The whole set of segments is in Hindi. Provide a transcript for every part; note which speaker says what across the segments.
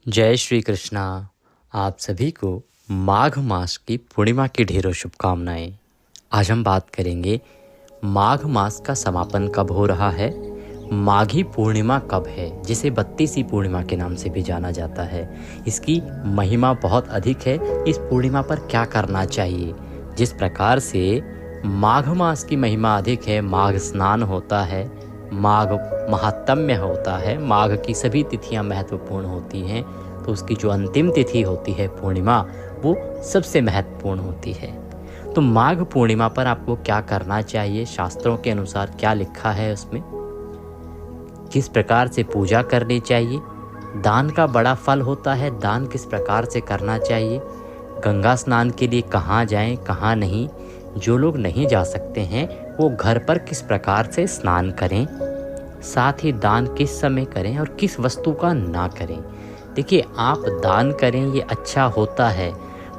Speaker 1: जय श्री कृष्णा। आप सभी को माघ मास की पूर्णिमा की ढेरों शुभकामनाएं। आज हम बात करेंगे माघ मास का समापन कब हो रहा है, माघी पूर्णिमा कब है, जिसे 32वीं पूर्णिमा के नाम से भी जाना जाता है। इसकी महिमा बहुत अधिक है। इस पूर्णिमा पर क्या करना चाहिए? जिस प्रकार से माघ मास की महिमा अधिक है, माघ स्नान होता है, माघ महात्म्य होता है, माघ की सभी तिथियां महत्वपूर्ण होती हैं, तो उसकी जो अंतिम तिथि होती है पूर्णिमा, वो सबसे महत्वपूर्ण होती है। तो माघ पूर्णिमा पर आपको क्या करना चाहिए, शास्त्रों के अनुसार क्या लिखा है उसमें, किस प्रकार से पूजा करनी चाहिए, दान का बड़ा फल होता है, दान किस प्रकार से करना चाहिए, गंगा स्नान के लिए कहाँ जाएं कहाँ नहीं, जो लोग नहीं जा सकते हैं वो घर पर किस प्रकार से स्नान करें, साथ ही दान किस समय करें और किस वस्तु का ना करें। देखिए, आप दान करें ये अच्छा होता है,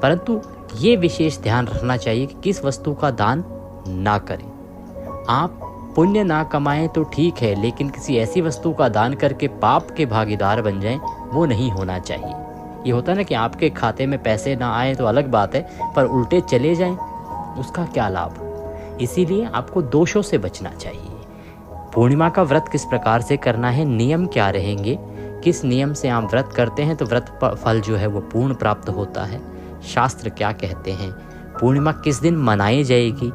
Speaker 1: परंतु ये विशेष ध्यान रखना चाहिए कि किस वस्तु का दान ना करें। आप पुण्य ना कमाएं तो ठीक है, लेकिन किसी ऐसी वस्तु का दान करके पाप के भागीदार बन जाएं, वो नहीं होना चाहिए। ये होता है ना कि आपके खाते में पैसे ना आए तो अलग बात है, पर उल्टे चले जाएं, उसका क्या लाभ। इसीलिए आपको दोषों से बचना चाहिए। पूर्णिमा का व्रत किस प्रकार से करना है, नियम क्या रहेंगे, किस नियम से आप व्रत करते हैं तो व्रत फल जो है वो पूर्ण प्राप्त होता है, शास्त्र क्या कहते हैं, पूर्णिमा किस दिन मनाई जाएगी,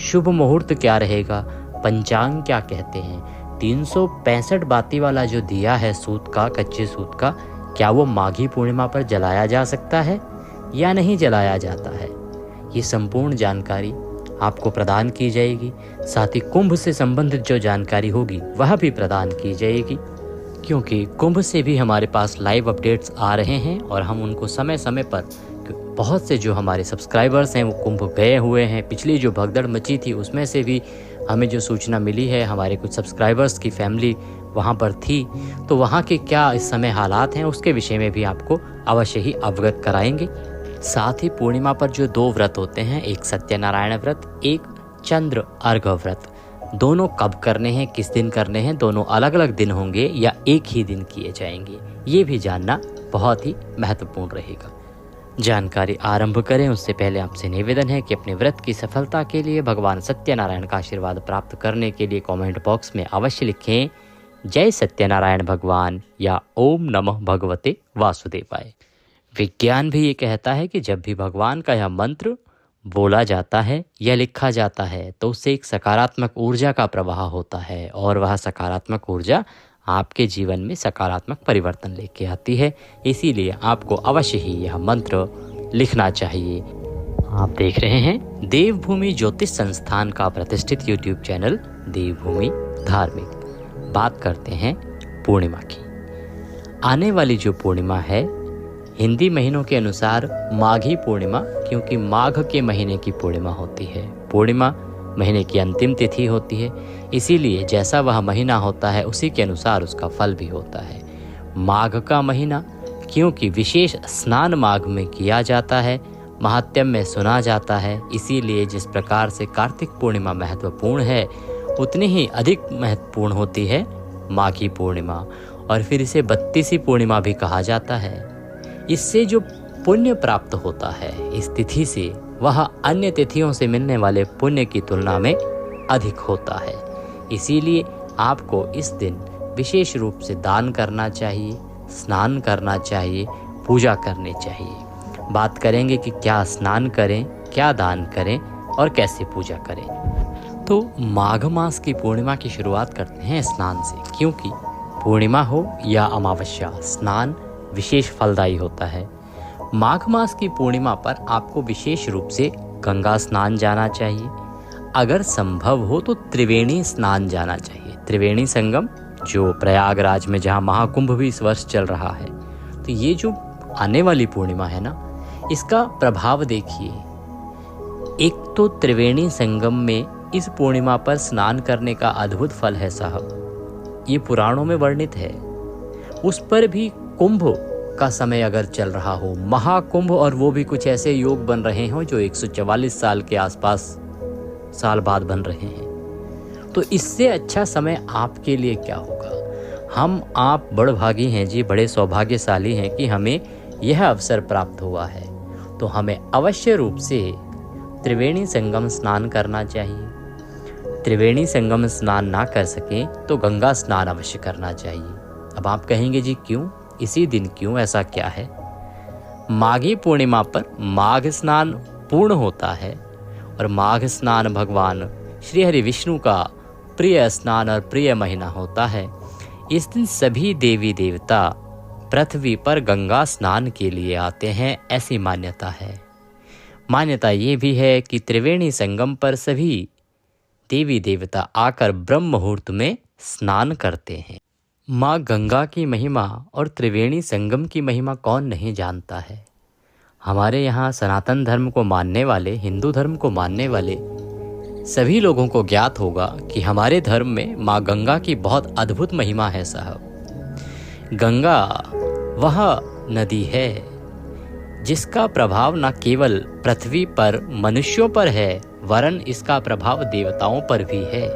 Speaker 1: शुभ मुहूर्त क्या रहेगा, पंचांग क्या कहते हैं, 365 बाती वाला जो दिया है सूत का, कच्चे सूत का, क्या वो माघी पूर्णिमा पर जलाया जा सकता है या नहीं जलाया जाता है, ये संपूर्ण जानकारी आपको प्रदान की जाएगी। साथ ही कुंभ से संबंधित जो जानकारी होगी वह भी प्रदान की जाएगी, क्योंकि कुंभ से भी हमारे पास लाइव अपडेट्स आ रहे हैं और हम उनको समय समय पर, बहुत से जो हमारे सब्सक्राइबर्स हैं वो कुंभ गए हुए हैं। पिछली जो भगदड़ मची थी उसमें से भी हमें जो सूचना मिली है, हमारे कुछ सब्सक्राइबर्स की फैमिली वहाँ पर थी, तो वहाँ के क्या इस समय हालात हैं उसके विषय में भी आपको अवश्य ही अवगत कराएंगे। साथ ही पूर्णिमा पर जो 2 व्रत होते हैं, एक सत्यनारायण व्रत, एक चंद्र अर्घ व्रत, दोनों कब करने हैं, किस दिन करने हैं, दोनों अलग अलग दिन होंगे या एक ही दिन किए जाएंगे, ये भी जानना बहुत ही महत्वपूर्ण रहेगा। जानकारी आरंभ करें उससे पहले आपसे निवेदन है कि अपने व्रत की सफलता के लिए भगवान सत्यनारायण का आशीर्वाद प्राप्त करने के लिए कमेंट बॉक्स में अवश्य लिखें जय सत्यनारायण भगवान या ओम नमः भगवते वासुदेवाय। विज्ञान भी ये कहता है कि जब भी भगवान का यह मंत्र बोला जाता है या लिखा जाता है तो उससे एक सकारात्मक ऊर्जा का प्रवाह होता है और वह सकारात्मक ऊर्जा आपके जीवन में सकारात्मक परिवर्तन लेके आती है। इसीलिए आपको अवश्य ही यह मंत्र लिखना चाहिए। आप देख रहे हैं देवभूमि ज्योतिष संस्थान का प्रतिष्ठित यूट्यूब चैनल देवभूमि धार्मिक। बात करते हैं पूर्णिमा की। आने वाली जो पूर्णिमा है, हिंदी महीनों के अनुसार माघी पूर्णिमा, क्योंकि माघ के महीने की पूर्णिमा होती है। पूर्णिमा महीने की अंतिम तिथि होती है, इसीलिए जैसा वह महीना होता है उसी के अनुसार उसका फल भी होता है। माघ का महीना, क्योंकि विशेष स्नान माघ में किया जाता है, महात्म्य में सुना जाता है, इसीलिए जिस प्रकार से कार्तिक पूर्णिमा महत्वपूर्ण है उतनी ही अधिक महत्वपूर्ण होती है माघी पूर्णिमा। और फिर इसे 32वीं पूर्णिमा भी कहा जाता है। इससे जो पुण्य प्राप्त होता है इस तिथि से, वह अन्य तिथियों से मिलने वाले पुण्य की तुलना में अधिक होता है। इसीलिए आपको इस दिन विशेष रूप से दान करना चाहिए, स्नान करना चाहिए, पूजा करनी चाहिए। बात करेंगे कि क्या स्नान करें, क्या दान करें और कैसे पूजा करें। तो माघ मास की पूर्णिमा की शुरुआत करते हैं स्नान से, क्योंकि पूर्णिमा हो या अमावस्या, स्नान विशेष फलदायी होता है। माघ मास की पूर्णिमा पर आपको विशेष रूप से गंगा स्नान जाना चाहिए। अगर संभव हो तो त्रिवेणी स्नान जाना चाहिए। त्रिवेणी संगम जो प्रयागराज में, जहाँ महाकुंभ भी इस वर्ष चल रहा है, तो ये जो आने वाली पूर्णिमा है ना, इसका प्रभाव देखिए। एक तो त्रिवेणी संगम में इस पूर्णिमा पर स्नान करने का अद्भुत फल है साहब, ये पुराणों में वर्णित है। उस पर भी कुंभ का समय अगर चल रहा हो, महाकुंभ, और वो भी कुछ ऐसे योग बन रहे हों जो 144 साल के आसपास साल बाद बन रहे हैं, तो इससे अच्छा समय आपके लिए क्या होगा। हम आप बड़भागी हैं जी, बड़े सौभाग्यशाली हैं कि हमें यह अवसर प्राप्त हुआ है। तो हमें अवश्य रूप से त्रिवेणी संगम स्नान करना चाहिए। त्रिवेणी संगम स्नान ना कर सकें तो गंगा स्नान अवश्य करना चाहिए। अब आप कहेंगे जी क्यों, इसी दिन क्यों, ऐसा क्या है? माघी पूर्णिमा पर माघ स्नान पूर्ण होता है और माघ स्नान भगवान श्री हरि विष्णु का प्रिय स्नान और प्रिय महीना होता है। इस दिन सभी देवी देवता पृथ्वी पर गंगा स्नान के लिए आते हैं, ऐसी मान्यता है। मान्यता ये भी है कि त्रिवेणी संगम पर सभी देवी देवता आकर ब्रह्म मुहूर्त में स्नान करते हैं। माँ गंगा की महिमा और त्रिवेणी संगम की महिमा कौन नहीं जानता है। हमारे यहाँ सनातन धर्म को मानने वाले, हिंदू धर्म को मानने वाले सभी लोगों को ज्ञात होगा कि हमारे धर्म में माँ गंगा की बहुत अद्भुत महिमा है साहब। गंगा वह नदी है जिसका प्रभाव न केवल पृथ्वी पर मनुष्यों पर है, वरन इसका प्रभाव देवताओं पर भी है।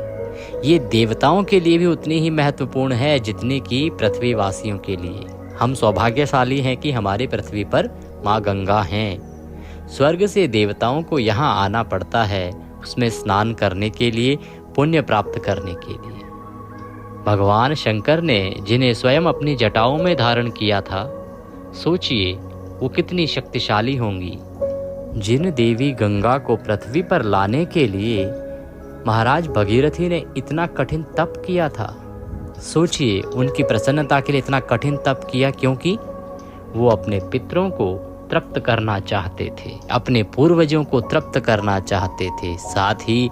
Speaker 1: ये देवताओं के लिए भी उतनी ही महत्वपूर्ण है जितनी कि पृथ्वीवासियों के लिए। हम सौभाग्यशाली हैं कि हमारी पृथ्वी पर माँ गंगा हैं। स्वर्ग से देवताओं को यहाँ आना पड़ता है, उसमें स्नान करने के लिए, पुण्य प्राप्त करने के लिए। भगवान शंकर ने जिन्हें स्वयं अपनी जटाओं में धारण किया था, सोचिए वो कितनी शक्तिशाली होंगी। जिन देवी गंगा को पृथ्वी पर लाने के लिए महाराज भगीरथी ने इतना कठिन तप किया था, सोचिए उनकी प्रसन्नता के लिए इतना कठिन तप किया, क्योंकि वो अपने पितरों को तृप्त करना चाहते थे, अपने पूर्वजों को तृप्त करना चाहते थे, साथ ही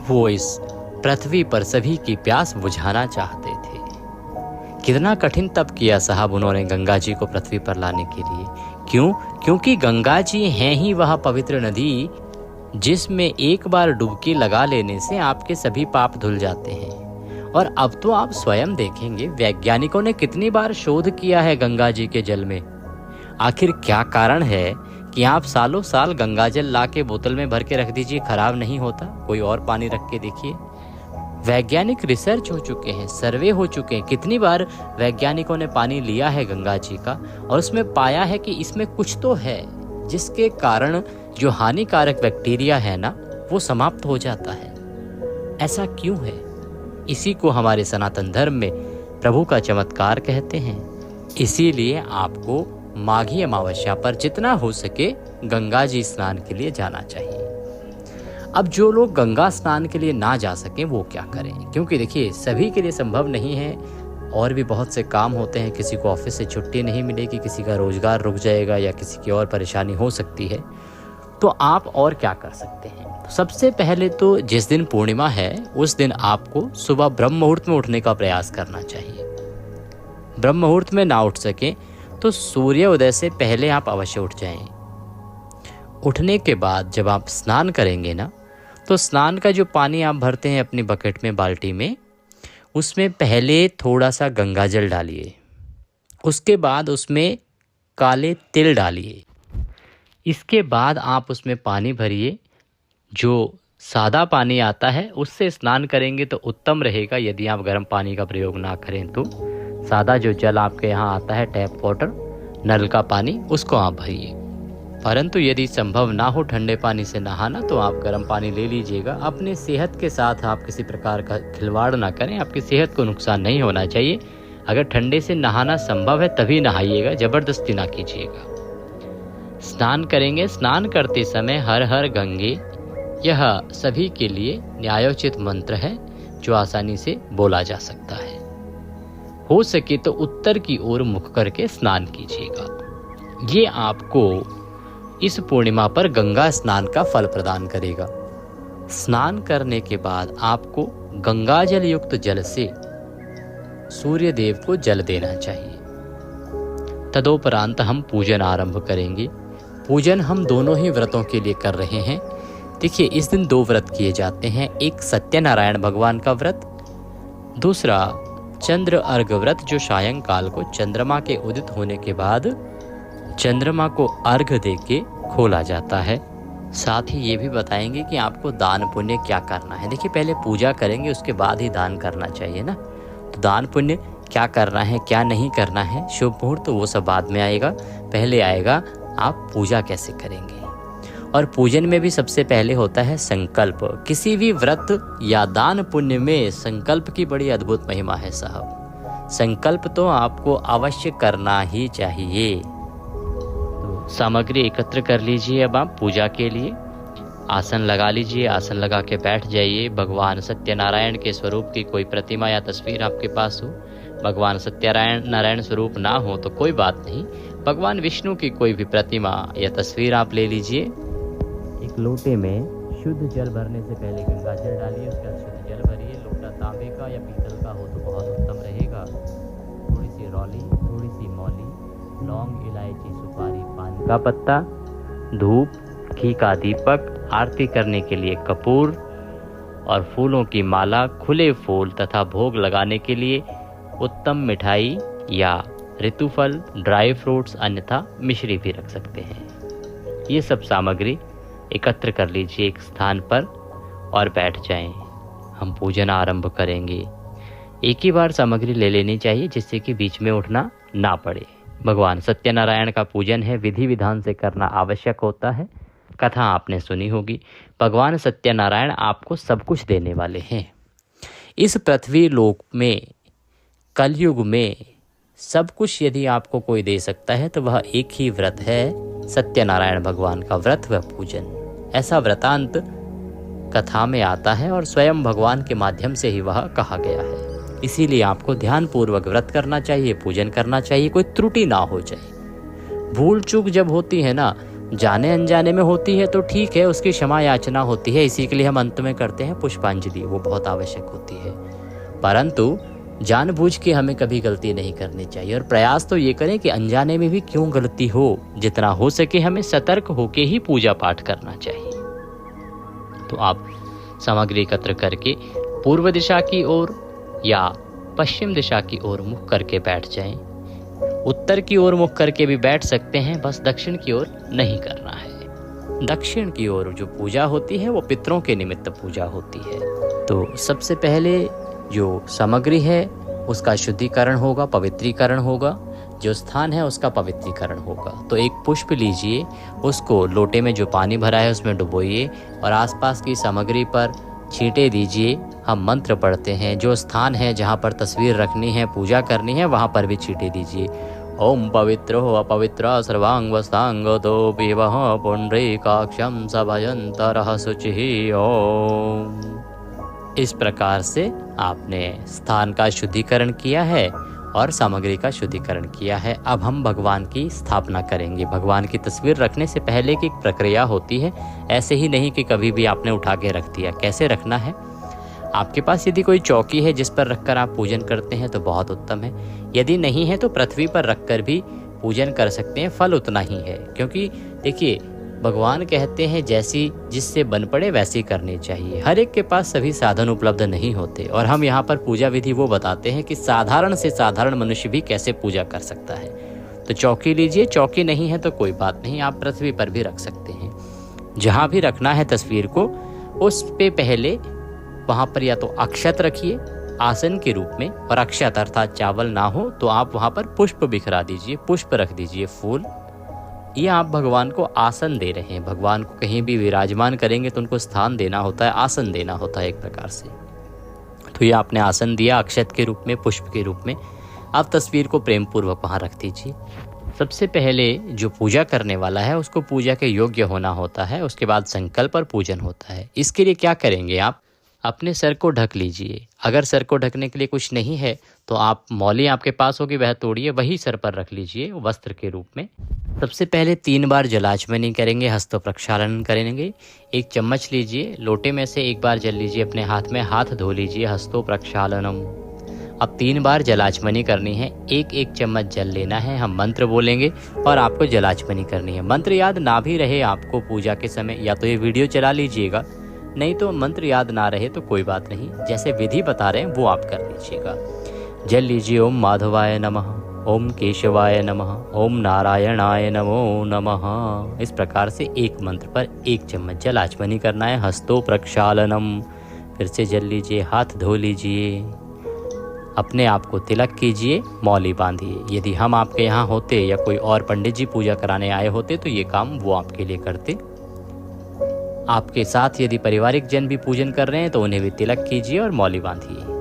Speaker 1: वो इस पृथ्वी पर सभी की प्यास बुझाना चाहते थे। कितना कठिन तप किया साहब उन्होंने गंगा जी को पृथ्वी पर लाने के लिए। क्यों? क्योंकि गंगा जी हैं ही वह पवित्र नदी जिसमें एक बार डुबकी लगा लेने से आपके सभी पाप धुल जाते हैं। और अब तो आप स्वयं देखेंगे, वैज्ञानिकों ने कितनी बार शोध किया है गंगा जी के जल में। आखिर क्या कारण है कि आप सालों साल गंगा जल ला के बोतल में भर के रख दीजिए, खराब नहीं होता? कोई और पानी रख के देखिए। वैज्ञानिक रिसर्च हो चुके हैं, सर्वे हो चुके हैं, कितनी बार वैज्ञानिकों ने पानी लिया है गंगा जी का और उसमें पाया है कि इसमें कुछ तो है जिसके कारण जो हानिकारक बैक्टीरिया है ना, वो समाप्त हो जाता है। ऐसा क्यों है? इसी को हमारे सनातन धर्म में प्रभु का चमत्कार कहते हैं। इसीलिए आपको माघी अमावस्या पर जितना हो सके गंगा जी स्नान के लिए जाना चाहिए। अब जो लोग गंगा स्नान के लिए ना जा सकें वो क्या करें? क्योंकि देखिए सभी के लिए संभव नहीं है, और भी बहुत से काम होते हैं। किसी को ऑफिस से छुट्टी नहीं मिलेगी, किसी का रोजगार रुक जाएगा या किसी की और परेशानी हो सकती है। तो आप और क्या कर सकते हैं? तो सबसे पहले तो जिस दिन पूर्णिमा है उस दिन आपको सुबह ब्रह्म मुहूर्त में उठने का प्रयास करना चाहिए। ब्रह्म मुहूर्त में ना उठ सके तो सूर्योदय से पहले आप अवश्य उठ जाएं। उठने के बाद जब आप स्नान करेंगे ना, तो स्नान का जो पानी आप भरते हैं अपनी बकेट में, बाल्टी में, उसमें पहले थोड़ा सा गंगा जल डालिए। उसके बाद उसमें काले तिल डालिए। इसके बाद आप उसमें पानी भरिए। जो सादा पानी आता है उससे स्नान करेंगे तो उत्तम रहेगा, यदि आप गर्म पानी का प्रयोग ना करें तो। सादा जो जल आपके यहाँ आता है, टैप वाटर, नल का पानी, उसको आप भरिए। परंतु यदि संभव ना हो ठंडे पानी से नहाना तो आप गर्म पानी ले लीजिएगा। अपने सेहत के साथ आप किसी प्रकार का खिलवाड़ ना करें, आपकी सेहत को नुकसान नहीं होना चाहिए। अगर ठंडे से नहाना संभव है तभी नहाइएगा, जबरदस्ती ना कीजिएगा। स्नान करेंगे, स्नान करते समय हर हर गंगे, यह सभी के लिए न्यायोचित मंत्र है जो आसानी से बोला जा सकता है। हो सके तो उत्तर की ओर मुख करके स्नान कीजिएगा। ये आपको इस पूर्णिमा पर गंगा स्नान का फल प्रदान करेगा। स्नान करने के बाद आपको गंगा जल युक्त जल से सूर्य देव को जल देना चाहिए। तदोपरांत हम पूजन आरंभ करेंगे। पूजन हम दोनों ही व्रतों के लिए कर रहे हैं। देखिए इस दिन 2 व्रत किए जाते हैं, एक सत्यनारायण भगवान का व्रत, दूसरा चंद्र अर्घ व्रत, जो सायंकाल को चंद्रमा के उदित होने के बाद चंद्रमा को अर्घ देके खोला जाता है। साथ ही ये भी बताएंगे कि आपको दान पुण्य क्या करना है। देखिए पहले पूजा करेंगे उसके बाद ही दान करना चाहिए ना। तो दान पुण्य क्या करना है क्या नहीं करना है, शुभ मुहूर्त तो वो सब बाद में आएगा। पहले आएगा आप पूजा कैसे करेंगे। और पूजन में भी सबसे पहले होता है संकल्प। किसी भी व्रत या दान पुण्य में संकल्प की बड़ी अद्भुत महिमा है साहब। संकल्प तो आपको अवश्य करना ही चाहिए। तो सामग्री एकत्र कर लीजिए। अब आप पूजा के लिए आसन लगा लीजिए। आसन लगा के बैठ जाइए। भगवान सत्यनारायण के स्वरूप की कोई प्रतिमा या तस्वीर आपके पास हो। भगवान सत्यनारायण स्वरूप ना हो तो कोई बात नहीं, भगवान विष्णु की कोई भी प्रतिमा या तस्वीर आप ले लीजिए। एक लोटे में शुद्ध जल भरने से पहले गंगा जल डालिए, उसके बाद शुद्ध जल भरिए। लोटा तांबे का या पीतल का हो तो बहुत उत्तम रहेगा। थोड़ी सी रौली, थोड़ी सी मौली, लौंग, इलायची, सुपारी, पान का पत्ता, धूप, घी का दीपक, आरती करने के लिए कपूर और फूलों की माला, खुले फूल तथा भोग लगाने के लिए उत्तम मिठाई या ऋतुफल, ड्राई फ्रूट्स, अन्यथा मिश्री भी रख सकते हैं। ये सब सामग्री एकत्र कर लीजिए एक स्थान पर और बैठ जाएं। हम पूजन आरंभ करेंगे। एक ही बार सामग्री ले लेनी चाहिए जिससे कि बीच में उठना ना पड़े। भगवान सत्यनारायण का पूजन है, विधि विधान से करना आवश्यक होता है। कथा आपने सुनी होगी। भगवान सत्यनारायण आपको सब कुछ देने वाले हैं। इस पृथ्वी लोक में कलयुग में सब कुछ यदि आपको कोई दे सकता है तो वह एक ही व्रत है, सत्यनारायण भगवान का व्रत व पूजन। ऐसा व्रतांत कथा में आता है और स्वयं भगवान के माध्यम से ही वह कहा गया है। इसीलिए आपको ध्यानपूर्वक व्रत करना चाहिए, पूजन करना चाहिए, कोई त्रुटि ना हो जाए। भूल चूक जब होती है ना, जाने अनजाने में होती है तो ठीक है, उसकी क्षमा याचना होती है। इसी के लिए हम अंत में करते हैं पुष्पांजलि, वो बहुत आवश्यक होती है। परंतु जानबूझ के हमें कभी गलती नहीं करनी चाहिए और प्रयास तो ये करें कि अनजाने में भी क्यों गलती हो, जितना हो सके हमें सतर्क होके ही पूजा पाठ करना चाहिए। तो आप सामग्री एकत्र करके पूर्व दिशा की ओर या पश्चिम दिशा की ओर मुख करके बैठ जाएं। उत्तर की ओर मुख करके भी बैठ सकते हैं, बस दक्षिण की ओर नहीं करना है। दक्षिण की ओर जो पूजा होती है वो पितरों के निमित्त पूजा होती है। तो सबसे पहले जो सामग्री है उसका शुद्धिकरण होगा, पवित्रीकरण होगा। जो स्थान है उसका पवित्रीकरण होगा। तो एक पुष्प लीजिए, उसको लोटे में जो पानी भरा है उसमें डुबोइए और आसपास की सामग्री पर छींटे दीजिए। हम मंत्र पढ़ते हैं। जो स्थान है जहाँ पर तस्वीर रखनी है, पूजा करनी है, वहाँ पर भी छींटे दीजिए। ओम पवित्रो अपवित्र सर्वांग वस्तांग दो विवह पुंडरीकाक्षं सभयंतरः शुचिः ओम। इस प्रकार से आपने स्थान का शुद्धिकरण किया है और सामग्री का शुद्धिकरण किया है। अब हम भगवान की स्थापना करेंगे। भगवान की तस्वीर रखने से पहले की प्रक्रिया होती है, ऐसे ही नहीं कि कभी भी आपने उठा के रख दिया। कैसे रखना है? आपके पास यदि कोई चौकी है जिस पर रखकर आप पूजन करते हैं तो बहुत उत्तम है। यदि नहीं है तो पृथ्वी पर रखकर भी पूजन कर सकते हैं, फल उतना ही है। क्योंकि देखिए, भगवान कहते हैं जैसी जिससे बन पड़े वैसी करनी चाहिए। हर एक के पास सभी साधन उपलब्ध नहीं होते और हम यहाँ पर पूजा विधि वो बताते हैं कि साधारण से साधारण मनुष्य भी कैसे पूजा कर सकता है। तो चौकी लीजिए, चौकी नहीं है तो कोई बात नहीं, आप पृथ्वी पर भी रख सकते हैं। जहाँ भी रखना है तस्वीर को, उस पे पहले वहाँ पर या तो अक्षत रखिए आसन के रूप में, और अक्षत अर्थात चावल ना हो तो आप वहाँ पर पुष्प बिखरा दीजिए, पुष्प रख दीजिए, फूल। ये आप भगवान को आसन दे रहे हैं। भगवान को कहीं भी विराजमान करेंगे तो उनको स्थान देना होता है, आसन देना होता है एक प्रकार से। तो ये आपने आसन दिया अक्षत के रूप में, पुष्प के रूप में। आप तस्वीर को प्रेम पूर्वक वहाँ रख दीजिए। सबसे पहले जो पूजा करने वाला है उसको पूजा के योग्य होना होता है, उसके बाद संकल्प और पूजन होता है। इसके लिए क्या करेंगे, आप अपने सर को ढक लीजिए। अगर सर को ढकने के लिए कुछ नहीं है तो आप मौली आपके पास होगी वह तोड़िए, वही सर पर रख लीजिए वस्त्र के रूप में। सबसे पहले 3 बार जलाचमनी करेंगे, हस्त प्रक्षालन करेंगे। एक चम्मच लीजिए, लोटे में से एक बार जल लीजिए अपने हाथ में, हाथ धो लीजिए, हस्तो प्रक्षालनम। अब 3 बार जलाचमनी करनी है, एक एक चम्मच जल लेना है। हम मंत्र बोलेंगे और आपको जलाचमनी करनी है। मंत्र याद ना भी रहे आपको पूजा के समय, या तो ये वीडियो चला लीजिएगा, नहीं तो मंत्र याद ना रहे तो कोई बात नहीं, जैसे विधि बता रहे हैं वो आप कर लीजिएगा। जल लीजिए। ओम माधवाय नमः, ओम केशवाय नमः, ओम नारायणाय नमो नमः। इस प्रकार से एक मंत्र पर 1 चम्मच जल आचमनी करना है। हस्तो प्रक्षालनम। फिर से जल लीजिए, हाथ धो लीजिए। अपने आप को तिलक कीजिए, मौली बांधिए। यदि हम आपके यहाँ होते या कोई और पंडित जी पूजा कराने आए होते तो ये काम वो आपके लिए करते। आपके साथ यदि पारिवारिक जन भी पूजन कर रहे हैं तो उन्हें भी तिलक कीजिए और मौली बांधिए।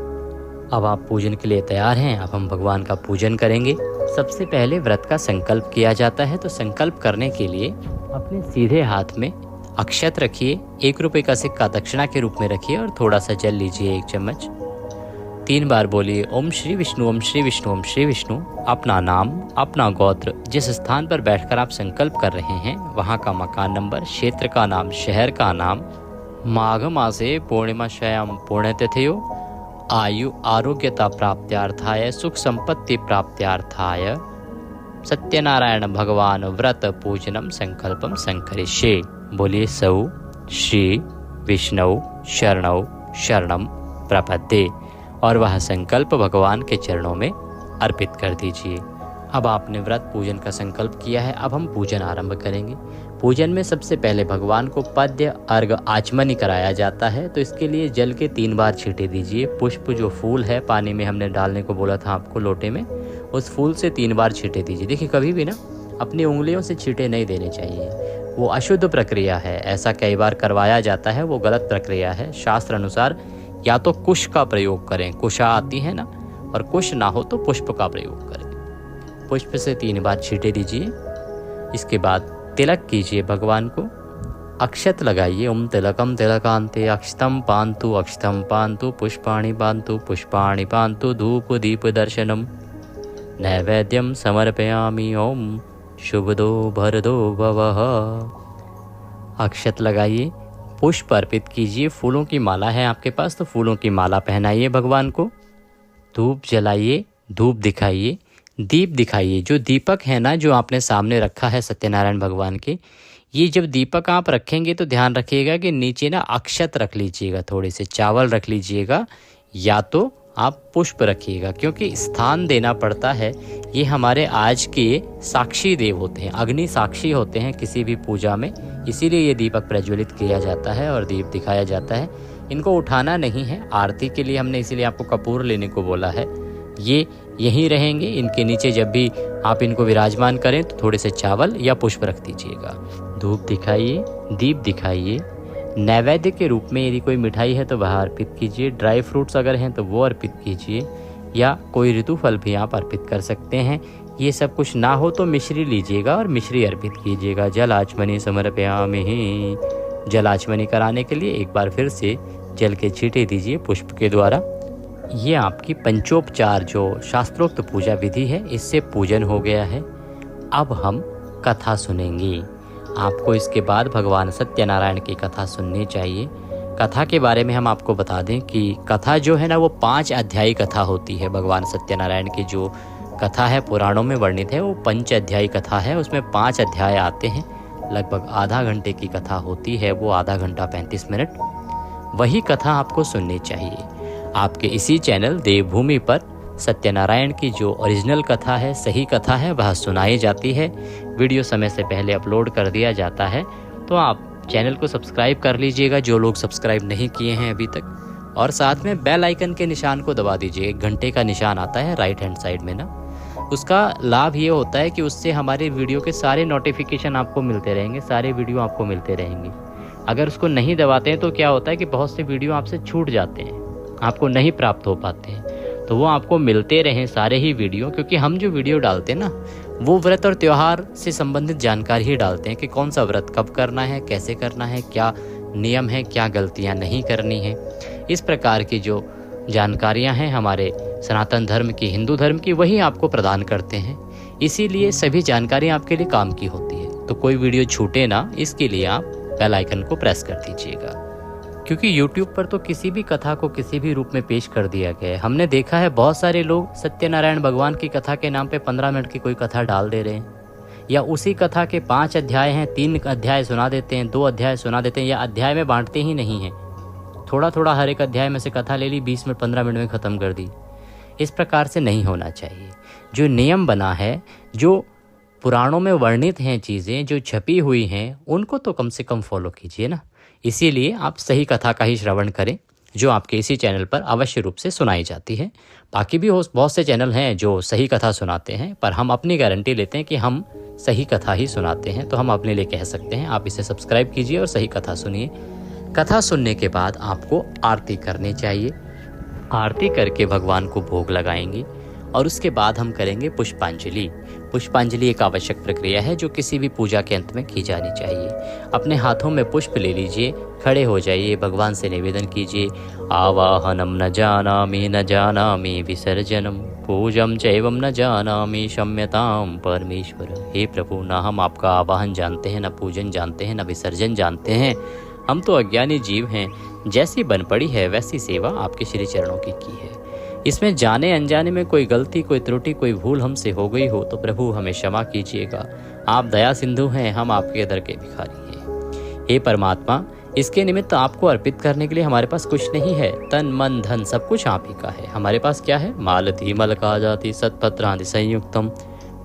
Speaker 1: अब आप पूजन के लिए तैयार हैं। अब हम भगवान का पूजन करेंगे। सबसे पहले व्रत का संकल्प किया जाता है, तो संकल्प करने के लिए अपने सीधे हाथ में अक्षत रखिए, 1 रुपये का सिक्का दक्षिणा के रूप में रखिए और थोड़ा सा जल लीजिए 1 चम्मच। 3 बार बोलिए ओम श्री विष्णु, ओम श्री विष्णु, ओम श्री विष्णु। अपना नाम, अपना गोत्र, जिस स्थान पर बैठकर आप संकल्प कर रहे हैं वहाँ का मकान नंबर, क्षेत्र का नाम, शहर का नाम। माघ मासे पूर्णिमाश्याम पुण्यतिथयो आयु आरोग्यता प्राप्त्यार्थाय सुख संपत्ति प्राप्त्यार्थाय सत्यनारायण भगवान व्रत पूजनम संकल्पम संकरिष्ये। बोलिए सौ श्री विष्णु शरणौ शरणम प्रपद्ये और वह संकल्प भगवान के चरणों में अर्पित कर दीजिए। अब आपने व्रत पूजन का संकल्प किया है। अब हम पूजन आरंभ करेंगे। पूजन में सबसे पहले भगवान को पद्य अर्घ आचमनी कराया जाता है, तो इसके लिए जल के 3 बार छींटे दीजिए। पुष्प जो फूल है पानी में हमने डालने को बोला था आपको लोटे में, उस फूल से 3 बार छींटे दीजिए। देखिए कभी भी ना अपनी उंगलियों से छींटे नहीं देने चाहिए, वो अशुद्ध प्रक्रिया है। ऐसा कई बार करवाया जाता है, वो गलत प्रक्रिया है। शास्त्र अनुसार या तो कुश का प्रयोग करें, कुशा आती है ना, और कुश ना हो तो पुष्प का प्रयोग करें। पुष्प से 3 बार छींटे दीजिए। इसके बाद तिलक कीजिए भगवान को, अक्षत लगाइए। ओम तिलकम तिलकांते अक्षतम पान्तु पुष्पाणि पान्तु धूप दीप दर्शनम नैवेद्यम समर्पयामि। ओम शुभदो भरदो भवः। अक्षत लगाइए, पुष्प अर्पित कीजिए। फूलों की माला है आपके पास तो फूलों की माला पहनाइए भगवान को। धूप जलाइए, धूप दिखाइए, दीप दिखाइए। जो दीपक है ना जो आपने सामने रखा है सत्यनारायण भगवान के, ये जब दीपक आप रखेंगे तो ध्यान रखिएगा कि नीचे ना अक्षत रख लीजिएगा, थोड़े से चावल रख लीजिएगा, या तो आप पुष्प रखिएगा, क्योंकि स्थान देना पड़ता है। ये हमारे आज के साक्षी देव होते हैं, अग्नि साक्षी होते हैं किसी भी पूजा में, इसीलिए ये दीपक प्रज्वलित किया जाता है और दीप दिखाया जाता है। इनको उठाना नहीं है, आरती के लिए हमने इसीलिए आपको कपूर लेने को बोला है। ये यहीं रहेंगे। इनके नीचे जब भी आप इनको विराजमान करें तो थोड़े से चावल या पुष्प रख दीजिएगा। धूप दिखाइए, दीप दिखाइए। नैवेद्य के रूप में यदि कोई मिठाई है तो वह अर्पित कीजिए। ड्राई फ्रूट्स अगर हैं तो वो अर्पित कीजिए, या कोई ऋतु फल भी आप अर्पित कर सकते हैं। ये सब कुछ ना हो तो मिश्री लीजिएगा और मिश्री अर्पित कीजिएगा। जल आचमनी समर्पयामि। जल आचमनी कराने के लिए एक बार फिर से जल के छींटे दीजिए पुष्प के द्वारा। ये आपकी पंचोपचार जो शास्त्रोक्त पूजा विधि है, इससे पूजन हो गया है। अब हम कथा सुनेंगे। आपको इसके बाद भगवान सत्यनारायण की कथा सुननी चाहिए। कथा के बारे में हम आपको बता दें कि कथा जो है ना वो 5 अध्यायी कथा होती है। भगवान सत्यनारायण की जो कथा है पुराणों में वर्णित है, वो 5 अध्यायी कथा है। उसमें 5 अध्याय आते हैं। लगभग आधा घंटे की कथा होती है, वो आधा घंटा 35 मिनट। वही कथा आपको सुननी चाहिए। आपके इसी चैनल देवभूमि पर सत्यनारायण की जो ओरिजिनल कथा है, सही कथा है, वह सुनाई जाती है। वीडियो समय से पहले अपलोड कर दिया जाता है, तो आप चैनल को सब्सक्राइब कर लीजिएगा जो लोग सब्सक्राइब नहीं किए हैं अभी तक, और साथ में बेल आइकन के निशान को दबा दीजिए। 1 घंटे का निशान आता है राइट हैंड साइड में ना, उसका लाभ ये होता है कि उससे हमारे वीडियो के सारे नोटिफिकेशन आपको मिलते रहेंगे, सारे वीडियो आपको मिलते रहेंगे। अगर उसको नहीं दबाते हैं तो क्या होता है कि बहुत से वीडियो आपसे छूट जाते हैं, आपको नहीं प्राप्त हो पाते हैं। तो वो आपको मिलते रहें सारे ही वीडियो, क्योंकि हम जो वीडियो डालते हैं ना वो व्रत और त्यौहार से संबंधित जानकारी ही डालते हैं कि कौन सा व्रत कब करना है, कैसे करना है, क्या नियम है, क्या गलतियां नहीं करनी है। इस प्रकार की जो जानकारियां हैं हमारे सनातन धर्म की, हिंदू धर्म की, वही आपको प्रदान करते हैं। इसीलिए सभी जानकारी आपके लिए काम की होती है। तो कोई वीडियो छूटे ना, इसके लिए आप बेल आइकन को प्रेस कर दीजिएगा, क्योंकि YouTube पर तो किसी भी कथा को किसी भी रूप में पेश कर दिया गया है। हमने देखा है बहुत सारे लोग सत्यनारायण भगवान की कथा के नाम पे 15 मिनट की कोई कथा डाल दे रहे हैं, या उसी कथा के 5 अध्याय हैं, 3 अध्याय सुना देते हैं, 2 अध्याय सुना देते हैं, या अध्याय में बांटते ही नहीं हैं। थोड़ा थोड़ा हर एक अध्याय में से कथा ले ली, 20 मिनट 15 मिनट में ख़त्म कर दी। इस प्रकार से नहीं होना चाहिए। जो नियम बना है, जो पुराणों में वर्णित हैं चीज़ें, जो छपी हुई हैं, उनको तो कम से कम फॉलो कीजिए ना। इसीलिए आप सही कथा का ही श्रवण करें। जो आपके इसी चैनल पर अवश्य रूप से सुनाई जाती है। बाकी भी बहुत से चैनल हैं जो सही कथा सुनाते हैं, पर हम अपनी गारंटी लेते हैं कि हम सही कथा ही सुनाते हैं, तो हम अपने लिए कह सकते हैं। आप इसे सब्सक्राइब कीजिए और सही कथा सुनिए। कथा सुनने के बाद आपको आरती करनी चाहिए। आरती करके भगवान को भोग लगाएंगे और उसके बाद हम करेंगे पुष्पांजलि। पुष्पांजलि एक आवश्यक प्रक्रिया है जो किसी भी पूजा के अंत में की जानी चाहिए। अपने हाथों में पुष्प ले लीजिए, खड़े हो जाइए, भगवान से निवेदन कीजिए, आवाहनम न जानामि विसर्जनम पूजम चैवम न जानामि क्षम्यताम परमेश्वर। हे प्रभु, ना हम आपका आवाहन जानते हैं, न पूजन जानते हैं, न विसर्जन जानते हैं। हम तो अज्ञानी जीव हैं। जैसी बन पड़ी है वैसी सेवा आपके श्री चरणों की है। इसमें जाने अनजाने में कोई गलती, कोई त्रुटि, कोई भूल हमसे हो गई हो तो प्रभु हमें क्षमा कीजिएगा। आप दया सिंधु हैं, हम आपके दर के भिखारी हैं। हे परमात्मा, इसके निमित्त आपको अर्पित करने के लिए हमारे पास कुछ नहीं है। तन मन धन सब कुछ आप ही का है। हमारे पास क्या है? मालती मलका जाति सत्पत्रादि संयुक्तम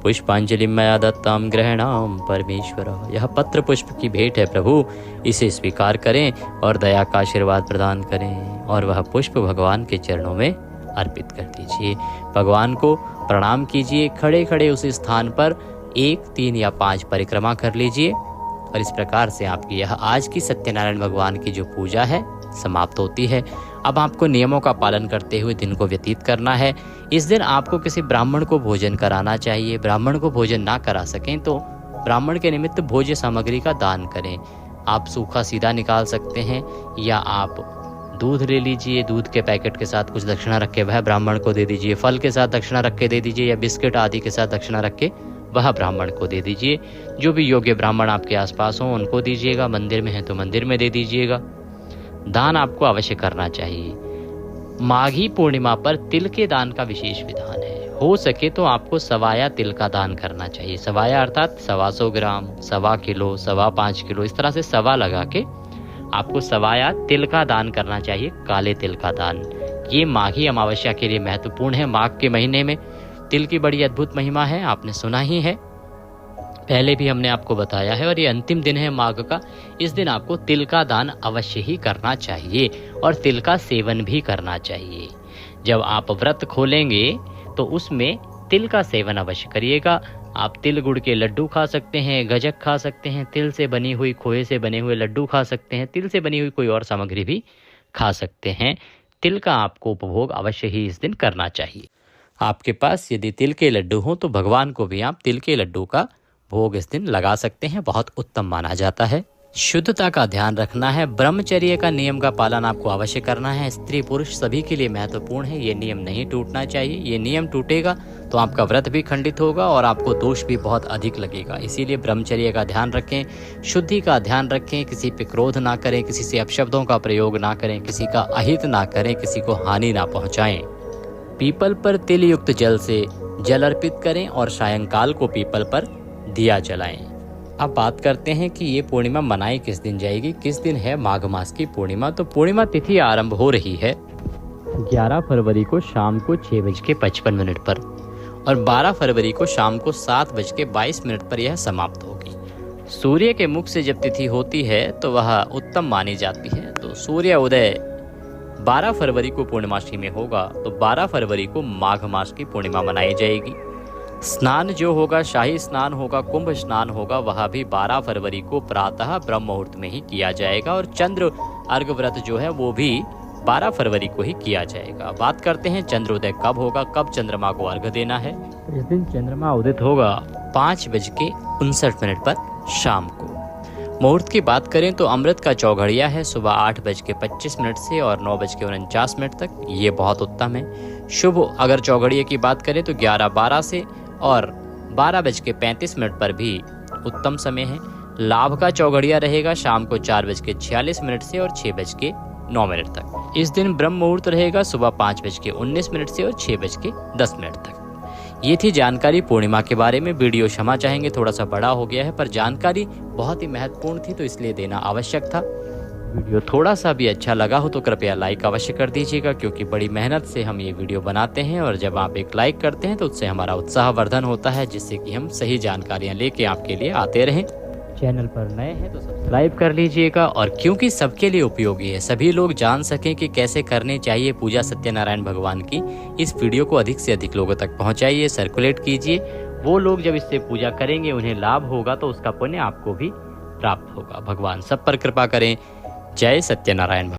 Speaker 1: पुष्पांजलि मया दत्ताम ग्रहणाम परमेश्वर। यह पत्र पुष्प की भेंट है प्रभु, इसे स्वीकार करें और दया का आशीर्वाद प्रदान करें और वह पुष्प भगवान के चरणों में अर्पित कर दीजिए। भगवान को प्रणाम कीजिए। खड़े खड़े उस स्थान पर 1, 3 या 5 परिक्रमा कर लीजिए और इस प्रकार से आपकी यह आज की सत्यनारायण भगवान की जो पूजा है समाप्त होती है। अब आपको नियमों का पालन करते हुए दिन को व्यतीत करना है। इस दिन आपको किसी ब्राह्मण को भोजन कराना चाहिए। ब्राह्मण को भोजन ना करा सकें तो ब्राह्मण के निमित्त भोज्य सामग्री का दान करें। आप सूखा सीधा निकाल सकते हैं या आप दूध ले लीजिए, दूध के पैकेट के साथ कुछ दक्षिणा रख के वह ब्राह्मण को दे दीजिए। फल के साथ दक्षिणा रख के दे दीजिए या बिस्किट आदि के साथ दक्षिणा रख के वह ब्राह्मण को दे दीजिए। जो भी योग्य ब्राह्मण आपके आसपास हों उनको दीजिएगा। मंदिर में है तो मंदिर में दे दीजिएगा। दान आपको अवश्य करना चाहिए। माघी पूर्णिमा पर तिल के दान का विशेष विधान है। हो सके तो आपको सवाया तिल का दान करना चाहिए। सवाया अर्थात 125 ग्राम, 1.25 किलो, 5.25 किलो, इस तरह से सवा लगा के आपको सवाया तिल का दान करना चाहिए, काले तिल का दान। ये माघी अमावस्या के लिए महत्वपूर्ण है। माघ के महीने में तिल की बड़ी अद्भुत महिमा है, आपने सुना ही है, पहले भी हमने आपको बताया है। और ये अंतिम दिन है माघ का। इस दिन आपको तिल का दान अवश्य ही करना चाहिए और तिल का सेवन भी करना चाहिए। जब आप व्रत खोलेंगे तो उसमें तिल का सेवन अवश्य करिएगा। आप तिल गुड़ के लड्डू खा सकते हैं, गजक खा सकते हैं, तिल से बनी हुई, खोए से बने हुए लड्डू खा सकते हैं, तिल से बनी हुई कोई और सामग्री भी खा सकते हैं। तिल का आपको उपभोग अवश्य ही इस दिन करना चाहिए। आपके पास यदि तिल के लड्डू हो तो भगवान को भी आप तिल के लड्डू का भोग इस दिन लगा सकते हैं, बहुत उत्तम माना जाता है। शुद्धता का ध्यान रखना है। ब्रह्मचर्य का नियम का पालन आपको अवश्य करना है। स्त्री पुरुष सभी के लिए महत्वपूर्ण है। ये नियम नहीं टूटना चाहिए। ये नियम टूटेगा तो आपका व्रत भी खंडित होगा और आपको दोष भी बहुत अधिक लगेगा। इसीलिए ब्रह्मचर्य का ध्यान रखें, शुद्धि का ध्यान रखें, किसी पे क्रोध ना करें, किसी से अपशब्दों का प्रयोग ना करें, किसी का अहित ना करें, किसी को हानि ना पहुंचाएं। पीपल पर तिल युक्त जल से जल अर्पित करें और सायंकाल को पीपल पर दिया जलाएं। अब बात करते हैं कि ये पूर्णिमा मनाई किस दिन जाएगी, किस दिन है माघ मास की पूर्णिमा। तो पूर्णिमा तिथि आरंभ हो रही है 11 फरवरी को शाम को 6:55 पर और 12 फरवरी को शाम को 7:22 पर यह समाप्त होगी। सूर्य के मुख से जब तिथि होती है तो वह उत्तम मानी जाती है। तो सूर्य उदय 12 फरवरी को पूर्णिमासी में होगा तो 12 फरवरी को माघ मास की पूर्णिमा मनाई जाएगी। स्नान जो होगा, शाही स्नान होगा, कुंभ स्नान होगा, वह भी 12 फरवरी को प्रातः ब्रह्म मुहूर्त में ही किया जाएगा और चंद्र अर्घ व्रत जो है वो भी 12 फरवरी को ही किया जाएगा। बात करते हैं चंद्रोदय कब होगा, कब चंद्रमा को अर्घ देना है। इस दिन चंद्रमा उदित होगा 5:59 पर शाम को। मुहूर्त की बात करें तो अमृत का चौघड़िया है सुबह 8:25 से और 9:49 तक। ये बहुत उत्तम है। शुभ अगर चौघड़िए की बात करें तो 11:12 से और 12:35 पर भी उत्तम समय है। लाभ का चौघड़िया रहेगा शाम को 4:46 से और 6:09 तक। इस दिन ब्रह्म मुहूर्त रहेगा सुबह 5:19 से और 6:10 तक। ये थी जानकारी पूर्णिमा के बारे में। वीडियो क्षमा चाहेंगे थोड़ा सा बड़ा हो गया है, पर जानकारी बहुत ही महत्वपूर्ण थी तो इसलिए देना आवश्यक था। वीडियो थोड़ा सा भी अच्छा लगा हो तो कृपया लाइक अवश्य कर दीजिएगा, क्योंकि बड़ी मेहनत से हम ये वीडियो बनाते हैं और जब आप एक लाइक करते हैं तो उससे हमारा उत्साहवर्धन होता है, जिससे कि हम सही जानकारियाँ लेके आपके लिए आते रहें। चैनल पर नए हैं तो सब्सक्राइब कर लीजिएगा। और क्योंकि सबके लिए उपयोगी है, सभी लोग जान सकें कि कैसे करनी चाहिए पूजा सत्यनारायण भगवान की, इस वीडियो को अधिक से अधिक लोगों तक पहुंचाइए, सर्कुलेट कीजिए। वो लोग जब इससे पूजा करेंगे उन्हें लाभ होगा तो उसका पुण्य आपको भी प्राप्त होगा। भगवान सब पर कृपा करें। जय सत्यनारायण।